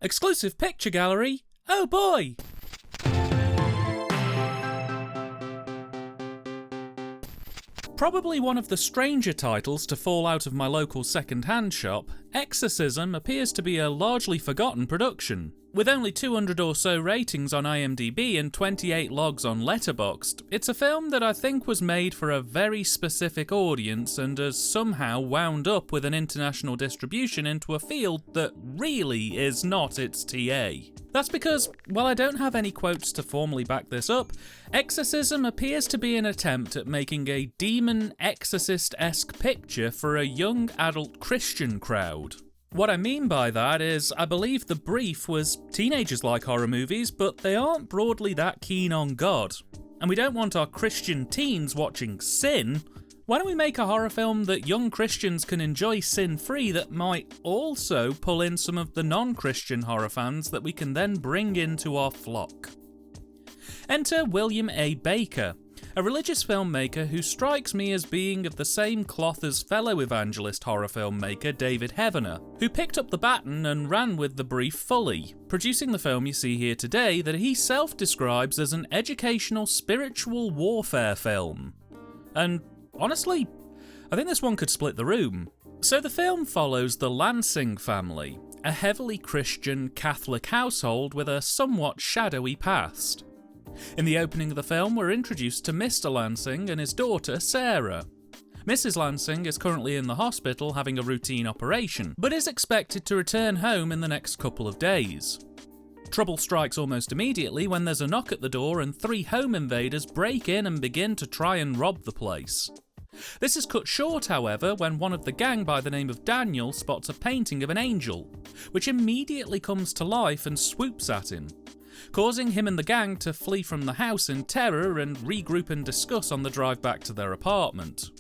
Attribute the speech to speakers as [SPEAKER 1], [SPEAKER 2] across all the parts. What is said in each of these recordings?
[SPEAKER 1] Exclusive picture gallery? Oh boy! Probably one of the stranger titles to fall out of my local second-hand shop, Exorcism appears to be a largely forgotten production. With only 200 or so ratings on IMDb and 28 logs on Letterboxd, it's a film that I think was made for a very specific audience and has somehow wound up with an international distribution into a field that really is not its TA. That's because, while I don't have any quotes to formally back this up, Exorcism appears to be an attempt at making a demon exorcist-esque picture for a young adult Christian crowd. What I mean by that is, I believe the brief was teenagers like horror movies, but they aren't broadly that keen on God. And we don't want our Christian teens watching Sin. Why don't we make a horror film that young Christians can enjoy sin-free that might also pull in some of the non-Christian horror fans that we can then bring into our flock? Enter William A. Baker, a religious filmmaker who strikes me as being of the same cloth as fellow evangelist horror filmmaker David Heavener, who picked up the baton and ran with the brief fully, producing the film you see here today that he self-describes as an educational spiritual warfare film. And honestly, I think this one could split the room. So the film follows the Lansing family, a heavily Christian Catholic household with a somewhat shadowy past. In the opening of the film, we're introduced to Mr. Lansing and his daughter, Sarah. Mrs. Lansing is currently in the hospital having a routine operation, but is expected to return home in the next couple of days. Trouble strikes almost immediately when there's a knock at the door and 3 home invaders break in and begin to try and rob the place. This is cut short, however, when one of the gang by the name of Daniel spots a painting of an angel, which immediately comes to life and swoops at him, causing him and the gang to flee from the house in terror and regroup and discuss on the drive back to their apartment.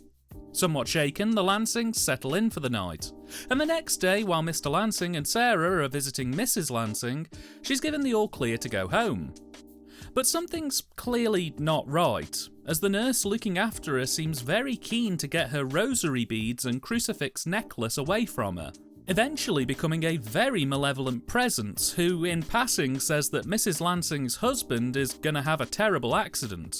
[SPEAKER 1] Somewhat shaken, the Lansings settle in for the night, and the next day, while Mr. Lansing and Sarah are visiting Mrs. Lansing, she's given the all clear to go home. But something's clearly not right, as the nurse looking after her seems very keen to get her rosary beads and crucifix necklace away from her, eventually becoming a very malevolent presence who, in passing, says that Mrs. Lansing's husband is going to have a terrible accident.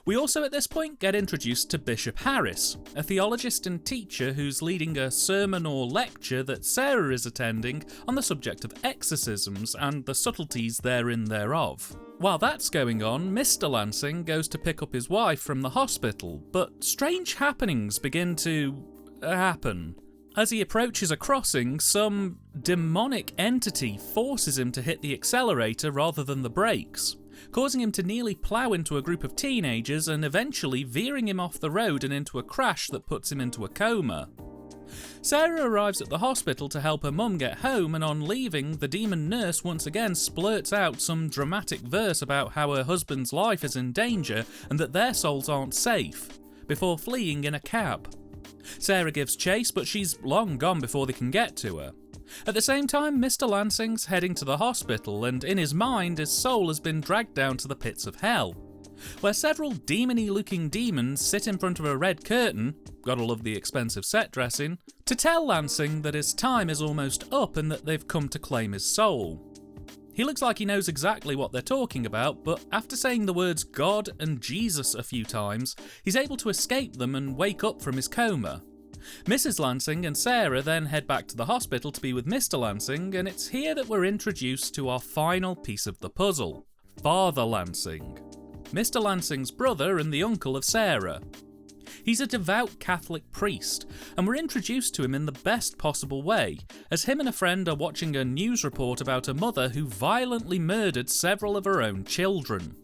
[SPEAKER 1] We also at this point get introduced to Bishop Harris, a theologist and teacher who's leading a sermon or lecture that Sarah is attending on the subject of exorcisms and the subtleties therein thereof. While that's going on, Mr. Lansing goes to pick up his wife from the hospital, but strange happenings begin to happen. As he approaches a crossing, some demonic entity forces him to hit the accelerator rather than the brakes, causing him to nearly plough into a group of teenagers and eventually veering him off the road and into a crash that puts him into a coma. Sarah arrives at the hospital to help her mum get home, and on leaving, the demon nurse once again splurts out some dramatic verse about how her husband's life is in danger and that their souls aren't safe, before fleeing in a cab. Sarah gives chase, but she's long gone before they can get to her. At the same time, Mr. Lansing's heading to the hospital, and in his mind, his soul has been dragged down to the pits of hell, where several demony looking demons sit in front of a red curtain, gotta love the expensive set dressing, to tell Lansing that his time is almost up and that they've come to claim his soul. He looks like he knows exactly what they're talking about, but after saying the words God and Jesus a few times, he's able to escape them and wake up from his coma. Mrs. Lansing and Sarah then head back to the hospital to be with Mr. Lansing, and it's here that we're introduced to our final piece of the puzzle, Father Lansing, Mr. Lansing's brother and the uncle of Sarah. He's a devout Catholic priest, and we're introduced to him in the best possible way, as him and a friend are watching a news report about a mother who violently murdered several of her own children.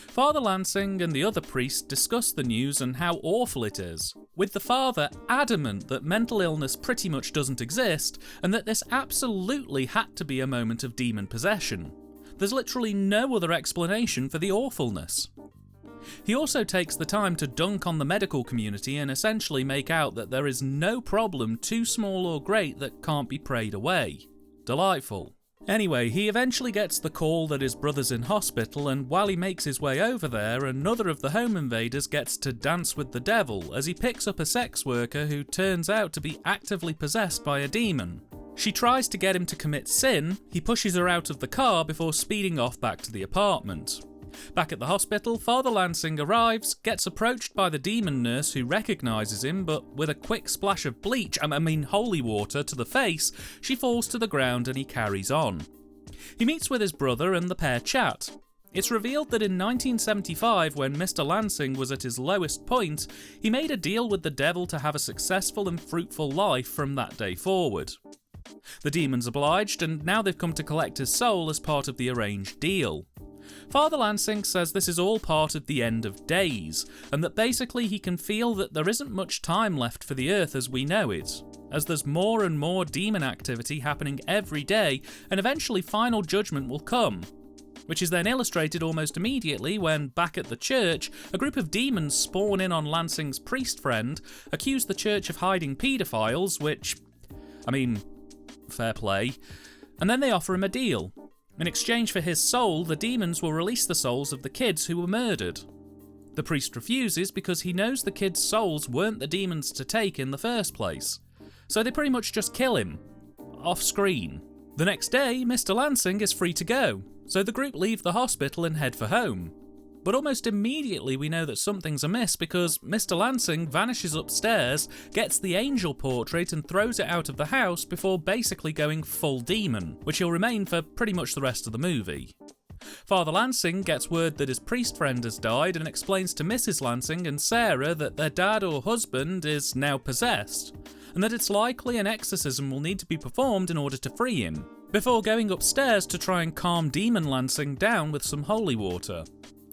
[SPEAKER 1] Father Lansing and the other priest discuss the news and how awful it is, with the father adamant that mental illness pretty much doesn't exist, and that this absolutely had to be a moment of demon possession. There's literally no other explanation for the awfulness. He also takes the time to dunk on the medical community and essentially make out that there is no problem too small or great that can't be prayed away. Delightful. Anyway, he eventually gets the call that his brother's in hospital, and while he makes his way over there, another of the home invaders gets to dance with the devil as he picks up a sex worker who turns out to be actively possessed by a demon. She tries to get him to commit sin, he pushes her out of the car before speeding off back to the apartment. Back at the hospital, Father Lansing arrives, gets approached by the demon nurse who recognises him, but with a quick splash of bleach, holy water, to the face, she falls to the ground and he carries on. He meets with his brother and the pair chat. It's revealed that in 1975, when Mr. Lansing was at his lowest point, he made a deal with the devil to have a successful and fruitful life from that day forward. The demons obliged, and now they've come to collect his soul as part of the arranged deal. Father Lansing says this is all part of the end of days, and that basically he can feel that there isn't much time left for the earth as we know it, as there's more and more demon activity happening every day, and eventually final judgment will come. Which is then illustrated almost immediately when, back at the church, a group of demons spawn in on Lansing's priest friend, accuse the church of hiding paedophiles, which, fair play, and then they offer him a deal. In exchange for his soul, the demons will release the souls of the kids who were murdered. The priest refuses because he knows the kids' souls weren't the demons to take in the first place, so they pretty much just kill him, off screen. The next day, Mr. Lansing is free to go, so the group leave the hospital and head for home. But almost immediately we know that something's amiss because Mr. Lansing vanishes upstairs, gets the angel portrait and throws it out of the house before basically going full demon, which he'll remain for pretty much the rest of the movie. Father Lansing gets word that his priest friend has died and explains to Mrs. Lansing and Sarah that their dad or husband is now possessed, and that it's likely an exorcism will need to be performed in order to free him, before going upstairs to try and calm Demon Lansing down with some holy water.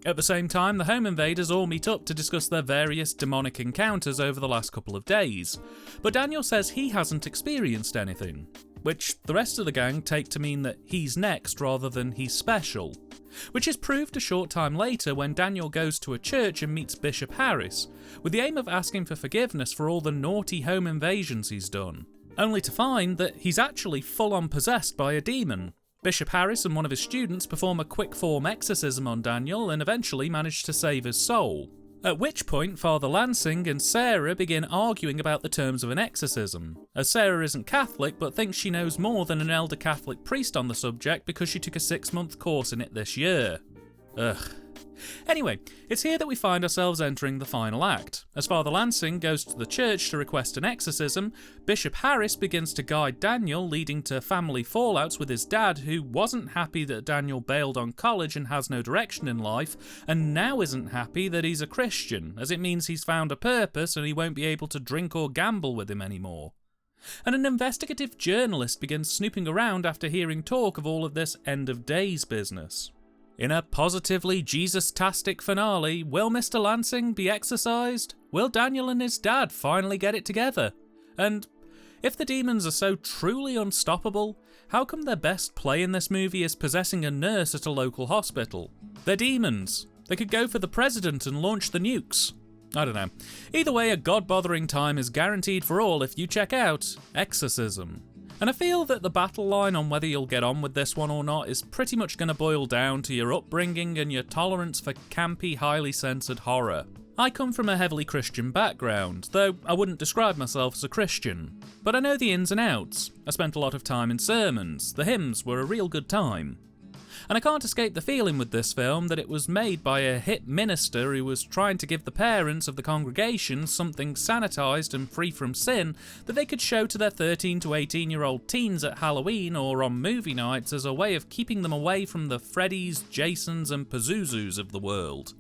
[SPEAKER 1] At the same time, the home invaders all meet up to discuss their various demonic encounters over the last couple of days, but Daniel says he hasn't experienced anything, which the rest of the gang take to mean that he's next rather than he's special, which is proved a short time later when Daniel goes to a church and meets Bishop Harris, with the aim of asking for forgiveness for all the naughty home invasions he's done, only to find that he's actually full-on possessed by a demon. Bishop Harris and one of his students perform a quick-form exorcism on Daniel and eventually manage to save his soul. At which point, Father Lansing and Sarah begin arguing about the terms of an exorcism, as Sarah isn't Catholic but thinks she knows more than an elder Catholic priest on the subject because she took a 6-month course in it this year. Ugh. Anyway, it's here that we find ourselves entering the final act. As Father Lansing goes to the church to request an exorcism, Bishop Harris begins to guide Daniel, leading to family fallouts with his dad, who wasn't happy that Daniel bailed on college and has no direction in life, and now isn't happy that he's a Christian, as it means he's found a purpose and he won't be able to drink or gamble with him anymore. And an investigative journalist begins snooping around after hearing talk of all of this end of days business. In a positively Jesus-tastic finale, will Mr. Lansing be exorcised? Will Daniel and his dad finally get it together? And if the demons are so truly unstoppable, how come their best play in this movie is possessing a nurse at a local hospital? They're demons. They could go for the president and launch the nukes. I don't know. Either way, a god-bothering time is guaranteed for all if you check out Exorcism. And I feel that the battle line on whether you'll get on with this one or not is pretty much going to boil down to your upbringing and your tolerance for campy, highly censored horror. I come from a heavily Christian background, though I wouldn't describe myself as a Christian. But I know the ins and outs. I spent a lot of time in sermons. The hymns were a real good time. And I can't escape the feeling with this film that it was made by a hip minister who was trying to give the parents of the congregation something sanitised and free from sin that they could show to their 13 to 18-year-old teens at Halloween or on movie nights as a way of keeping them away from the Freddys, Jasons and Pazuzus of the world,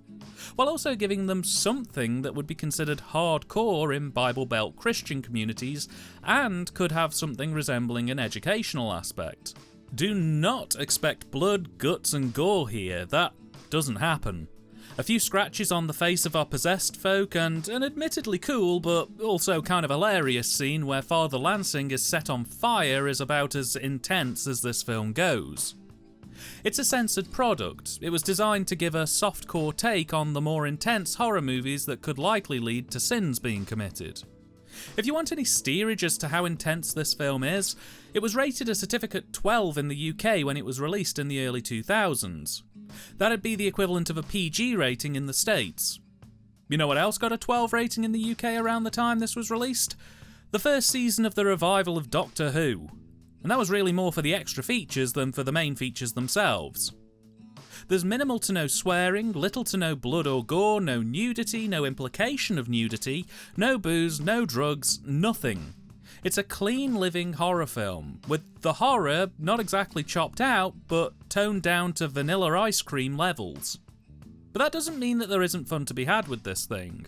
[SPEAKER 1] while also giving them something that would be considered hardcore in Bible Belt Christian communities and could have something resembling an educational aspect. Do not expect blood, guts and gore here, that doesn't happen. A few scratches on the face of our possessed folk and an admittedly cool but also kind of hilarious scene where Father Lansing is set on fire is about as intense as this film goes. It's a censored product. It was designed to give a softcore take on the more intense horror movies that could likely lead to sins being committed. If you want any steerage as to how intense this film is, it was rated a certificate 12 in the UK when it was released in the early 2000s. That'd be the equivalent of a PG rating in the States. You know what else got a 12 rating in the UK around the time this was released? The first season of the revival of Doctor Who. and that was really more for the extra features than for the main features themselves. There's minimal to no swearing, little to no blood or gore, no nudity, no implication of nudity, no booze, no drugs, nothing. It's a clean living horror film, with the horror not exactly chopped out, but toned down to vanilla ice cream levels. But that doesn't mean that there isn't fun to be had with this thing.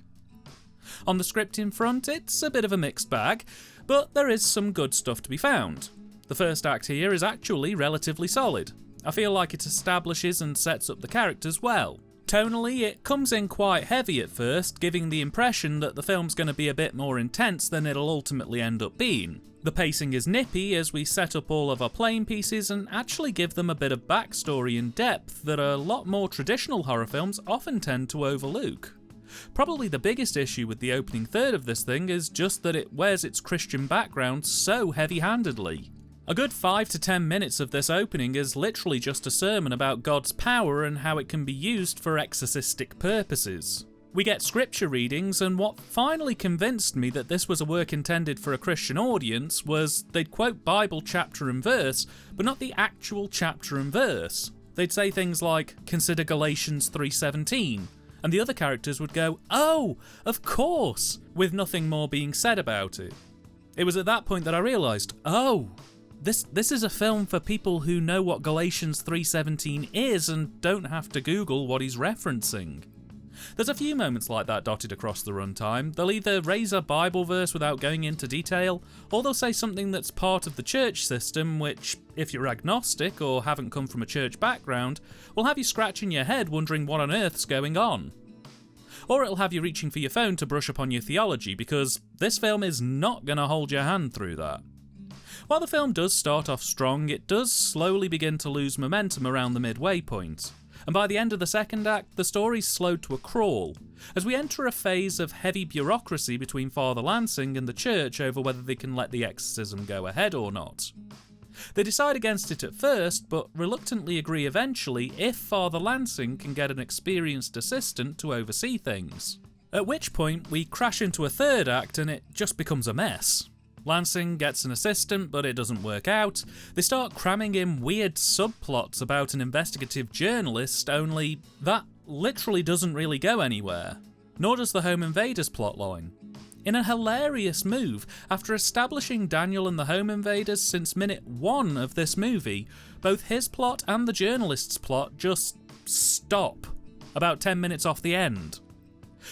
[SPEAKER 1] On the scripting front, it's a bit of a mixed bag, but there is some good stuff to be found. The first act here is actually relatively solid. I feel like it establishes and sets up the characters well. Tonally, it comes in quite heavy at first, giving the impression that the film's going to be a bit more intense than it'll ultimately end up being. The pacing is nippy as we set up all of our playing pieces and actually give them a bit of backstory and depth that a lot more traditional horror films often tend to overlook. Probably the biggest issue with the opening third of this thing is just that it wears its Christian background so heavy-handedly. A good 5 to 10 minutes of this opening is literally just a sermon about God's power and how it can be used for exorcistic purposes. We get scripture readings, and what finally convinced me that this was a work intended for a Christian audience was they'd quote Bible chapter and verse, but not the actual chapter and verse. They'd say things like, "Consider Galatians 3:17, and the other characters would go, "Oh, of course," with nothing more being said about it. It was at that point that I realised, oh, This is a film for people who know what Galatians 3:17 is and don't have to Google what he's referencing. There's a few moments like that dotted across the runtime. They'll either raise a Bible verse without going into detail, or they'll say something that's part of the church system, which, if you're agnostic or haven't come from a church background, will have you scratching your head wondering what on earth's going on. Or it'll have you reaching for your phone to brush up on your theology, because this film is not going to hold your hand through that. While the film does start off strong, it does slowly begin to lose momentum around the midway point, and by the end of the second act, the story's slowed to a crawl, as we enter a phase of heavy bureaucracy between Father Lansing and the church over whether they can let the exorcism go ahead or not. They decide against it at first, but reluctantly agree eventually if Father Lansing can get an experienced assistant to oversee things. At which point, we crash into a third act and it just becomes a mess. Lansing gets an assistant, but it doesn't work out. They start cramming in weird subplots about an investigative journalist, only that literally doesn't really go anywhere. Nor does the home invaders plotline. In a hilarious move, after establishing Daniel and the home invaders since minute 1 of this movie, both his plot and the journalist's plot just stop, about 10 minutes off the end.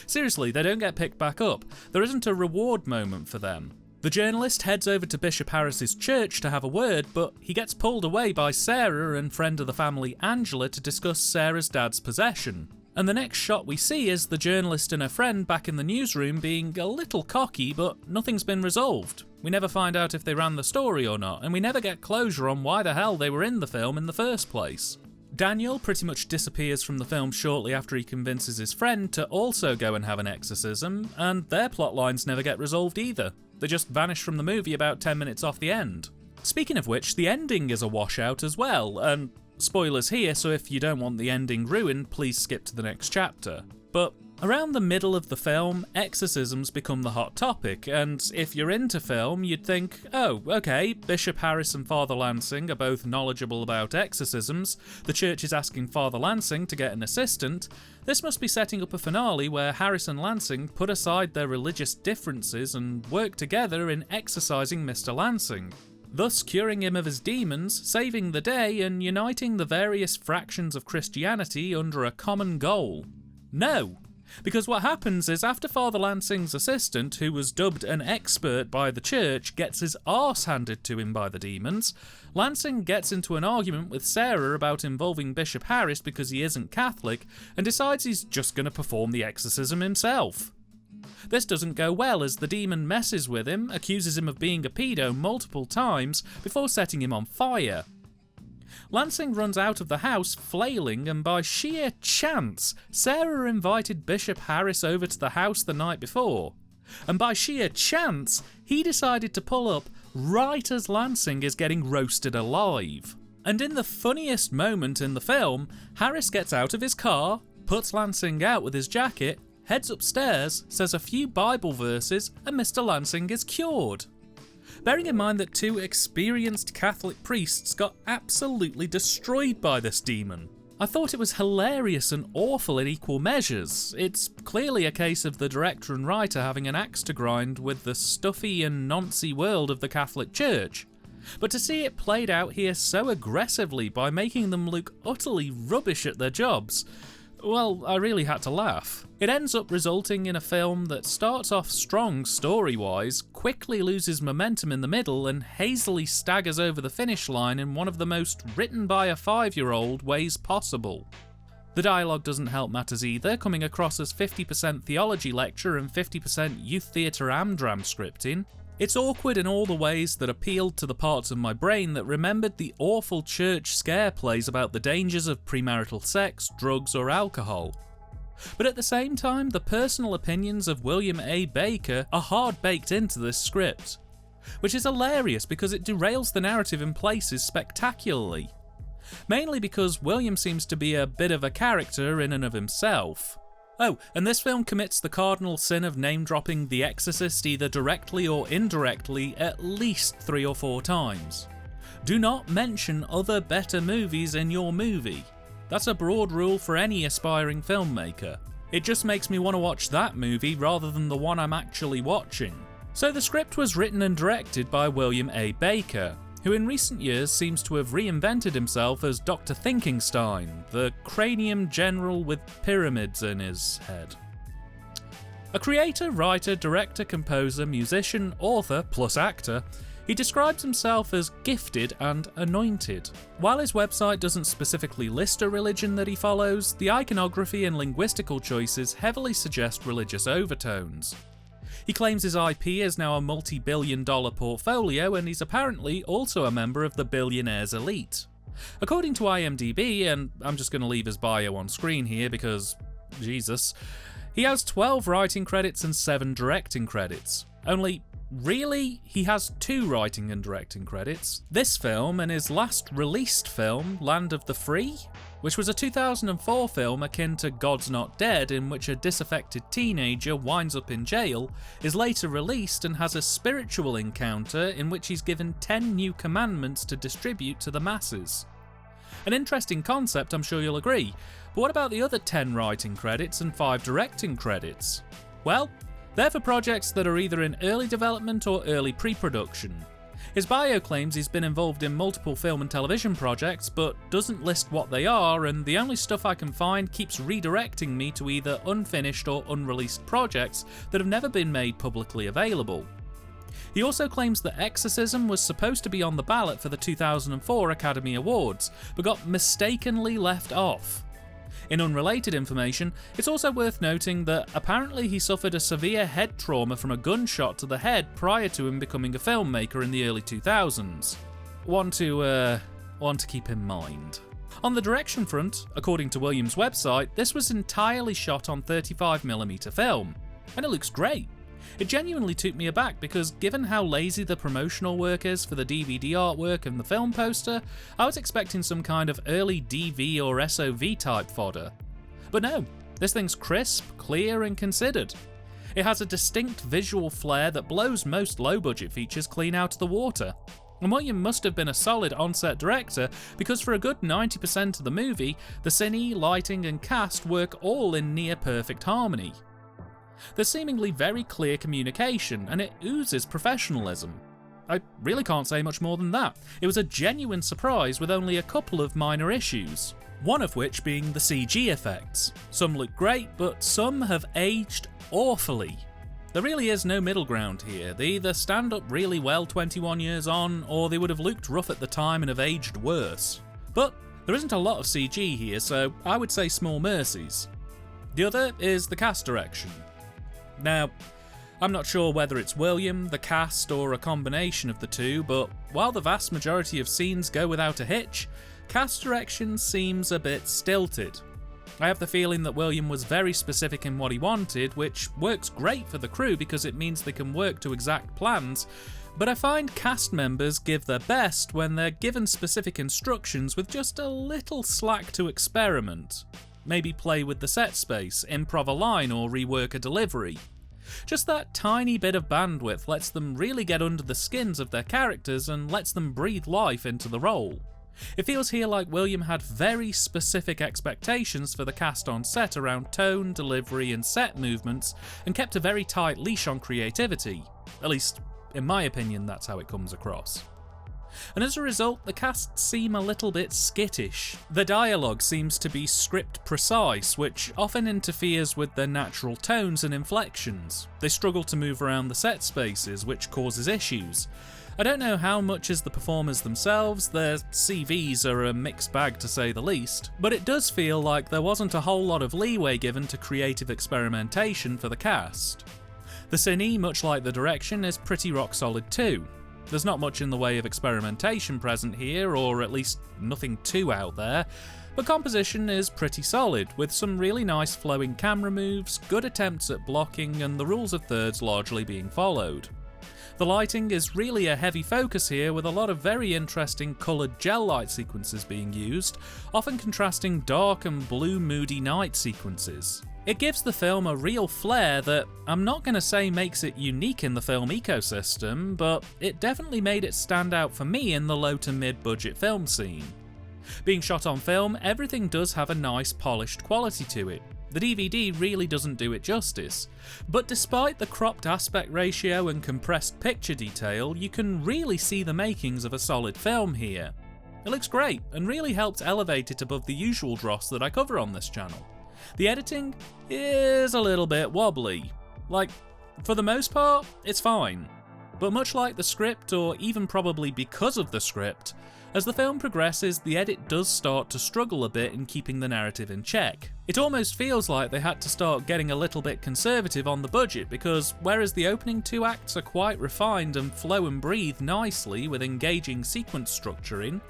[SPEAKER 1] Seriously, they don't get picked back up. There isn't a reward moment for them. The journalist heads over to Bishop Harris's church to have a word, but he gets pulled away by Sarah and friend of the family Angela to discuss Sarah's dad's possession. And the next shot we see is the journalist and her friend back in the newsroom being a little cocky, but nothing's been resolved. We never find out if they ran the story or not, and we never get closure on why the hell they were in the film in the first place. Daniel pretty much disappears from the film shortly after he convinces his friend to also go and have an exorcism, and their plotlines never get resolved either. They just vanish from the movie about 10 minutes off the end. Speaking of which, the ending is a washout as well, and spoilers here, so if you don't want the ending ruined, please skip to the next chapter. But around the middle of the film, exorcisms become the hot topic, and if you're into film, you'd think, oh, okay, Bishop Harris and Father Lansing are both knowledgeable about exorcisms, the church is asking Father Lansing to get an assistant, this must be setting up a finale where Harris and Lansing put aside their religious differences and work together in exorcising Mr. Lansing, thus curing him of his demons, saving the day, and uniting the various fractions of Christianity under a common goal. No! Because what happens is after Father Lansing's assistant, who was dubbed an expert by the church, gets his arse handed to him by the demons, Lansing gets into an argument with Sarah about involving Bishop Harris because he isn't Catholic, and decides he's just going to perform the exorcism himself. This doesn't go well as the demon messes with him, accuses him of being a pedo multiple times, before setting him on fire. Lansing runs out of the house flailing, and by sheer chance, Sarah invited Bishop Harris over to the house the night before. And by sheer chance, he decided to pull up right as Lansing is getting roasted alive. And in the funniest moment in the film, Harris gets out of his car, puts Lansing out with his jacket, heads upstairs, says a few Bible verses, and Mr. Lansing is cured. bearing in mind that two experienced Catholic priests got absolutely destroyed by this demon. I thought it was hilarious and awful in equal measures. It's clearly a case of the director and writer having an axe to grind with the stuffy and noncy world of the Catholic Church. But to see it played out here so aggressively by making them look utterly rubbish at their jobs, well, I really had to laugh. It ends up resulting in a film that starts off strong story-wise, quickly loses momentum in the middle, and hazily staggers over the finish line in one of the most written by a 5-year-old ways possible. The dialogue doesn't help matters either, coming across as 50% theology lecture and 50% youth theatre amdram scripting. It's awkward in all the ways that appealed to the parts of my brain that remembered the awful church scare plays about the dangers of premarital sex, drugs or alcohol. But at the same time, the personal opinions of William A. Baker are hard baked into this script, which is hilarious because it derails the narrative in places spectacularly. Mainly because William seems to be a bit of a character in and of himself. Oh, and this film commits the cardinal sin of name-dropping The Exorcist either directly or indirectly at least 3 or 4 times. Do not mention other better movies in your movie. That's a broad rule for any aspiring filmmaker. It just makes me want to watch that movie rather than the one I'm actually watching. So the script was written and directed by William A. Baker, who in recent years seems to have reinvented himself as Dr. Thinkingstein, the cranium general with pyramids in his head. A creator, writer, director, composer, musician, author, plus actor, he describes himself as gifted and anointed. While his website doesn't specifically list a religion that he follows, the iconography and linguistical choices heavily suggest religious overtones. He claims his IP is now a multi-billion-dollar portfolio, and he's apparently also a member of the billionaires elite. According to IMDb, and I'm just going to leave his bio on screen here because, Jesus, he has 12 writing credits and 7 directing credits. Only, really, he has 2 writing and directing credits. This film and his last released film, Land of the Free, which was a 2004 film akin to God's Not Dead, in which a disaffected teenager winds up in jail, is later released and has a spiritual encounter in which he's given 10 new commandments to distribute to the masses. An interesting concept, I'm sure you'll agree, but what about the other 10 writing credits and 5 directing credits? Well, they're for projects that are either in early development or early pre-production. His bio claims he's been involved in multiple film and television projects, but doesn't list what they are, and the only stuff I can find keeps redirecting me to either unfinished or unreleased projects that have never been made publicly available. He also claims that Exorcism was supposed to be on the ballot for the 2004 Academy Awards, but got mistakenly left off. In unrelated information, it's also worth noting that apparently he suffered a severe head trauma from a gunshot to the head prior to him becoming a filmmaker in the early 2000s. One to keep in mind. On the direction front, according to Williams' website, this was entirely shot on 35mm film, and it looks great. It genuinely took me aback because given how lazy the promotional work is for the DVD artwork and the film poster, I was expecting some kind of early DV or SOV type fodder. But no, this thing's crisp, clear and considered. It has a distinct visual flair that blows most low-budget features clean out of the water. And William must have been a solid on-set director because for a good 90% of the movie, the cine, lighting and cast work all in near-perfect harmony. There's seemingly very clear communication, and it oozes professionalism. I really can't say much more than that. It was a genuine surprise with only a couple of minor issues, one of which being the CG effects. Some look great, but some have aged awfully. There really is no middle ground here. They either stand up really well 21 years on, or they would have looked rough at the time and have aged worse. But there isn't a lot of CG here, so I would say small mercies. The other is the cast direction. Now, I'm not sure whether it's William, the cast, or a combination of the two, but while the vast majority of scenes go without a hitch, cast direction seems a bit stilted. I have the feeling that William was very specific in what he wanted, which works great for the crew because it means they can work to exact plans, but I find cast members give their best when they're given specific instructions with just a little slack to experiment. Maybe play with the set space, improv a line or rework a delivery. Just that tiny bit of bandwidth lets them really get under the skins of their characters and lets them breathe life into the role. It feels here like William had very specific expectations for the cast on set around tone, delivery and set movements, and kept a very tight leash on creativity. At least, in my opinion, that's how it comes across. And as a result, the cast seem a little bit skittish. The dialogue seems to be script precise, which often interferes with their natural tones and inflections. They struggle to move around the set spaces, which causes issues. I don't know how much is the performers themselves, their CVs are a mixed bag to say the least, but it does feel like there wasn't a whole lot of leeway given to creative experimentation for the cast. The Cine, much like the direction, is pretty rock solid too. There's not much in the way of experimentation present here, or at least nothing too out there, but composition is pretty solid, with some really nice flowing camera moves, good attempts at blocking, and the rules of thirds largely being followed. The lighting is really a heavy focus here, with a lot of very interesting coloured gel light sequences being used, often contrasting dark and blue moody night sequences. It gives the film a real flair that I'm not going to say makes it unique in the film ecosystem, but it definitely made it stand out for me in the low to mid budget film scene. Being shot on film, everything does have a nice polished quality to it. The DVD really doesn't do it justice, but despite the cropped aspect ratio and compressed picture detail, you can really see the makings of a solid film here. It looks great and really helped elevate it above the usual dross that I cover on this channel. The editing is a little bit wobbly. Like, for the most part, it's fine. But much like the script, or even probably because of the script, as the film progresses, the edit does start to struggle a bit in keeping the narrative in check. It almost feels like they had to start getting a little bit conservative on the budget, because whereas the opening two acts are quite refined and flow and breathe nicely with engaging sequence structuring,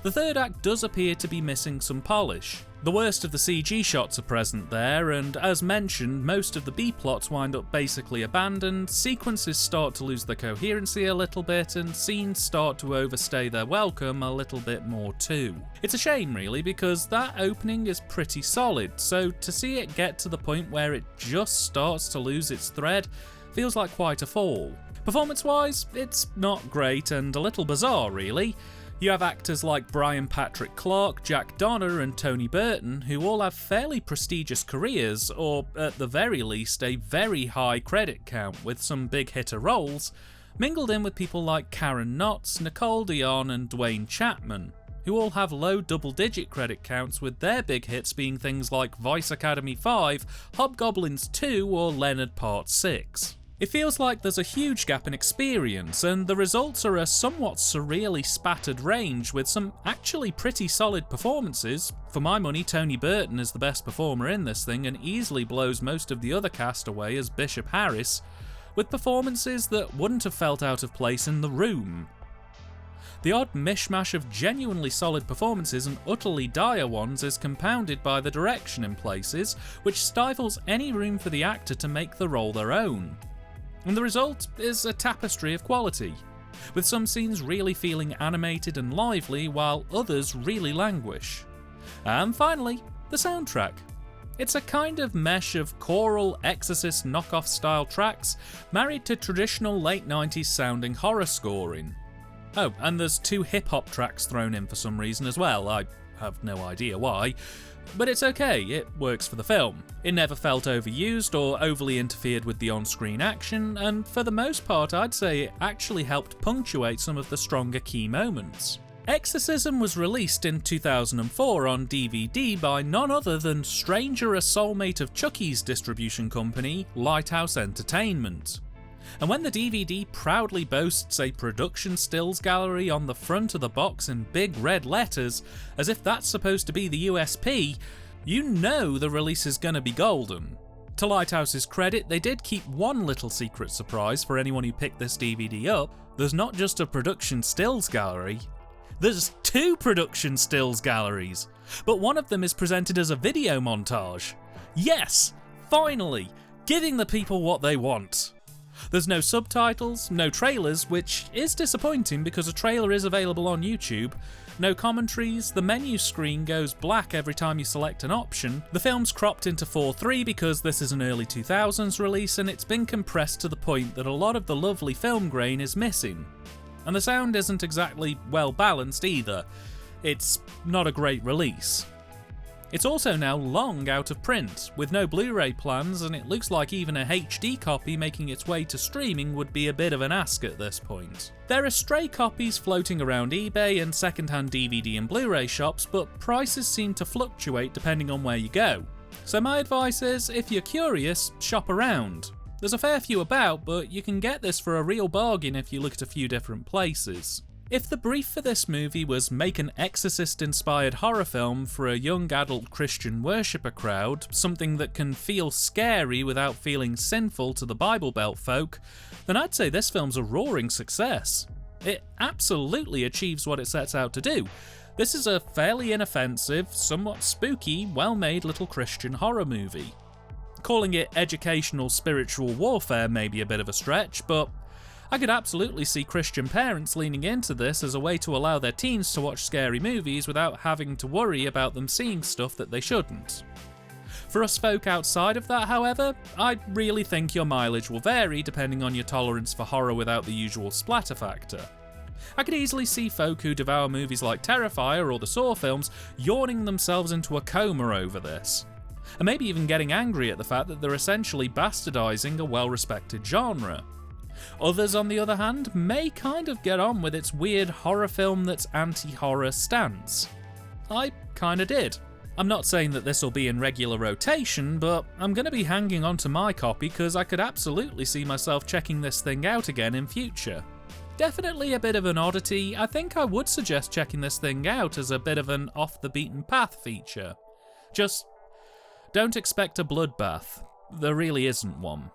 [SPEAKER 1] the third act does appear to be missing some polish. The worst of the CG shots are present there, and as mentioned, most of the B-plots wind up basically abandoned, sequences start to lose their coherency a little bit, and scenes start to overstay their welcome a little bit more too. It's a shame really, because that opening is pretty solid, so to see it get to the point where it just starts to lose its thread feels like quite a fall. Performance-wise, it's not great and a little bizarre really. You have actors like Brian Patrick Clark, Jack Donner and Tony Burton, who all have fairly prestigious careers, or at the very least a very high credit count with some big hitter roles, mingled in with people like Karen Knotts, Nicole Dion and Dwayne Chapman, who all have low double-digit credit counts, with their big hits being things like Vice Academy 5, Hobgoblins 2 or Leonard Part 6. It feels like there's a huge gap in experience, and the results are a somewhat surreally spattered range with some actually pretty solid performances. For my money, Tony Burton is the best performer in this thing and easily blows most of the other cast away as Bishop Harris, with performances that wouldn't have felt out of place in The Room. The odd mishmash of genuinely solid performances and utterly dire ones is compounded by the direction in places, which stifles any room for the actor to make the role their own. And the result is a tapestry of quality, with some scenes really feeling animated and lively while others really languish. And finally, the soundtrack. It's a kind of mesh of choral Exorcist knockoff style tracks married to traditional late 90s sounding horror scoring. Oh, and there's 2 hip-hop tracks thrown in for some reason as well. I have no idea why, but it's okay, it works for the film. It never felt overused or overly interfered with the on-screen action, and for the most part I'd say it actually helped punctuate some of the stronger key moments. Exorcism was released in 2004 on DVD by none other than stranger a soulmate of Chucky's distribution company, Lighthouse Entertainment. And when the DVD proudly boasts a production stills gallery on the front of the box in big red letters, as if that's supposed to be the USP, you know the release is gonna be golden. To Lighthouse's credit, they did keep one little secret surprise for anyone who picked this DVD up. There's not just a production stills gallery, there's 2 production stills galleries, but one of them is presented as a video montage. Yes, finally, giving the people what they want. There's no subtitles, no trailers, which is disappointing because a trailer is available on YouTube, no commentaries, the menu screen goes black every time you select an option, the film's cropped into 4:3 because this is an early 2000s release and it's been compressed to the point that a lot of the lovely film grain is missing. And the sound isn't exactly well balanced either. It's not a great release. It's also now long out of print, with no Blu-ray plans, and it looks like even a HD copy making its way to streaming would be a bit of an ask at this point. There are stray copies floating around eBay and secondhand DVD and Blu-ray shops, but prices seem to fluctuate depending on where you go. So my advice is, if you're curious, shop around. There's a fair few about, but you can get this for a real bargain if you look at a few different places. If the brief for this movie was make an Exorcist-inspired horror film for a young adult Christian worshipper crowd, something that can feel scary without feeling sinful to the Bible Belt folk, then I'd say this film's a roaring success. It absolutely achieves what it sets out to do. This is a fairly inoffensive, somewhat spooky, well-made little Christian horror movie. Calling it educational spiritual warfare may be a bit of a stretch, but I could absolutely see Christian parents leaning into this as a way to allow their teens to watch scary movies without having to worry about them seeing stuff that they shouldn't. For us folk outside of that, however, I really think your mileage will vary depending on your tolerance for horror without the usual splatter factor. I could easily see folk who devour movies like Terrifier or the Saw films yawning themselves into a coma over this, and maybe even getting angry at the fact that they're essentially bastardizing a well-respected genre. Others, on the other hand, may kind of get on with its weird horror film that's anti-horror stance. I kinda did. I'm not saying that this will be in regular rotation, but I'm gonna be hanging on to my copy because I could absolutely see myself checking this thing out again in future. Definitely a bit of an oddity. I think I would suggest checking this thing out as a bit of an off-the-beaten-path feature. Just don't expect a bloodbath. There really isn't one.